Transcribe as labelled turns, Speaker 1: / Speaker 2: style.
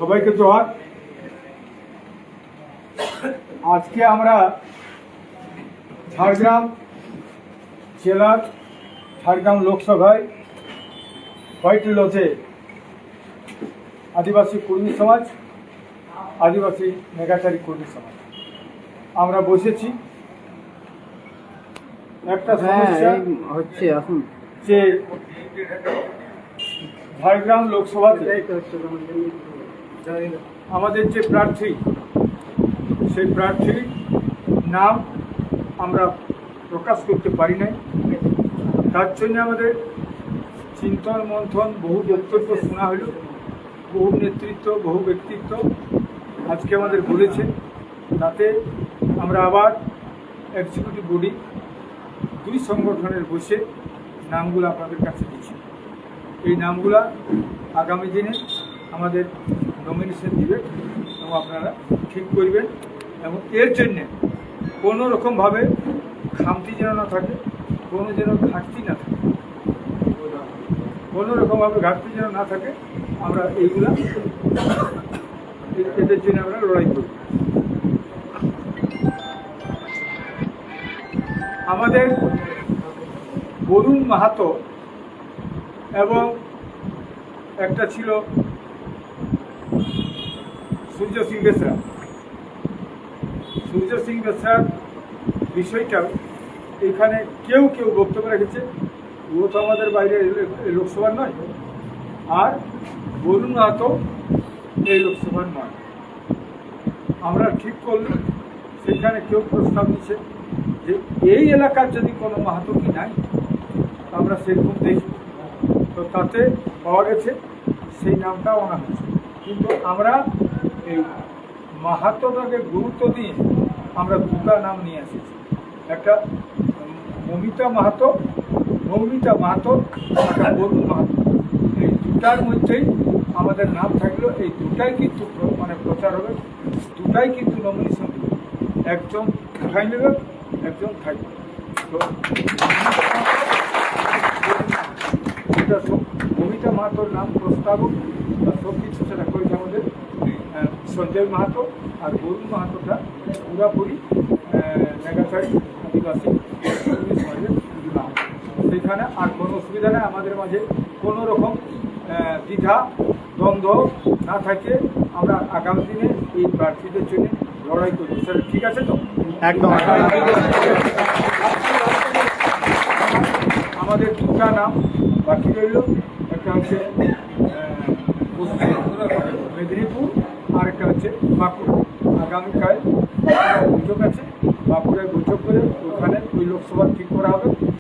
Speaker 1: সবাইকে জোহার। আজকে আমরা ঝাড়গ্রাম জেলার ঝাড়গ্রাম লোকসভায় হোয়াইট লজে আদিবাসী কর্মী সমাজ, আদিবাসী মেগাচারী কর্মী সমাজ আমরা বসেছি। একটা সমস্যা
Speaker 2: হচ্ছে এখন
Speaker 1: যে ঝাড়গ্রাম লোকসভাতে আমাদের যে প্রার্থী, সেই প্রার্থীর নাম আমরা প্রকাশ করতে পারি নাই। তার জন্য আমাদের চিন্তন মন্থন, বহু বক্তব্য শোনা হলো, বহু নেতৃত্ব, বহু ব্যক্তিত্ব আজকে আমাদের বলেছে। তাতে আমরা আবার এক্সিকিউটিভ বডি দুই সংগঠনের বসে নামগুলো আপনাদের কাছে দিচ্ছি। এই নামগুলা আগামী দিনে আমাদের নমিনেশন দিবে এবং আপনারা ঠিক করবেন, এবং এর জন্যে কোনো রকমভাবে খামতি যেন না থাকে, কোনো যেন ঘাটতি না থাকে, কোনো রকমভাবে ঘাটতি যেন না থাকে। আমরা এইগুলা এদের জন্য আমরা লড়াই করি। আমাদের বরুণ মাহাতো এবং একটা ছিল সূর্য সিং বেসরা। সূর্য সিং বেসরার বিষয়টা এখানে কেউ কেউ বক্তব্য রেখেছে, ও তো আমাদের বাইরে লোকসভার নয়, আর বরুণ মাহাতো এই লোকসভার নয়। আমরা ঠিক করলাম, সেখানে কেউ প্রস্তাব দিচ্ছে যে এই এলাকার যদি কোনো মাহাতো কি নাই, আমরা সেরকম দেখি। তো তাতে পাওয়া গেছে সেই নামটাও আনা হয়েছে। কিন্তু আমরা এই মাহাতোটাকে গুরুত্ব দিয়ে আমরা দুটা নাম নিয়ে এসেছি। একটা মৌমিতা মাহাতো, একটা বরুণ মাহাতো। এই দুটার মধ্যেই আমাদের নাম থাকলো। এই দুটাই কিন্তু প্রচার হবে, দুটাই কিন্তু নমিনেশন দেবে। একজন উঠাই নেবে, একজন থাকবে। তো এটা মৌমিতা মাহাতোর নাম প্রস্তাবক বা সব কিছু সেটা করেছে আমাদের সঞ্জয় মাহাতো, আর বরুণ মাহাতোটা পুরাপুরি মেগাচারী আদিবাসী সমাজের নাম। সেখানে আর কোনো অসুবিধা নেই, আমাদের মাঝে কোনো রকম দ্বিধা দ্বন্দ্ব না থাকে। আমরা আগামী দিনে এই প্রার্থীদের জন্য লড়াই করবো। স্যার ঠিক আছে তো?
Speaker 2: একদম।
Speaker 1: আমাদের দুটা নাম বাকি রইল, একটা হচ্ছে পশ্চিম মেদিনীপুর আর একটা হচ্ছে বাঁকুড়া। আগামীকাল বৈঠক আছে, বাঁকুড়ায় বৈঠক করে ওখানে ওই লোকসভা ঠিক করা হবে।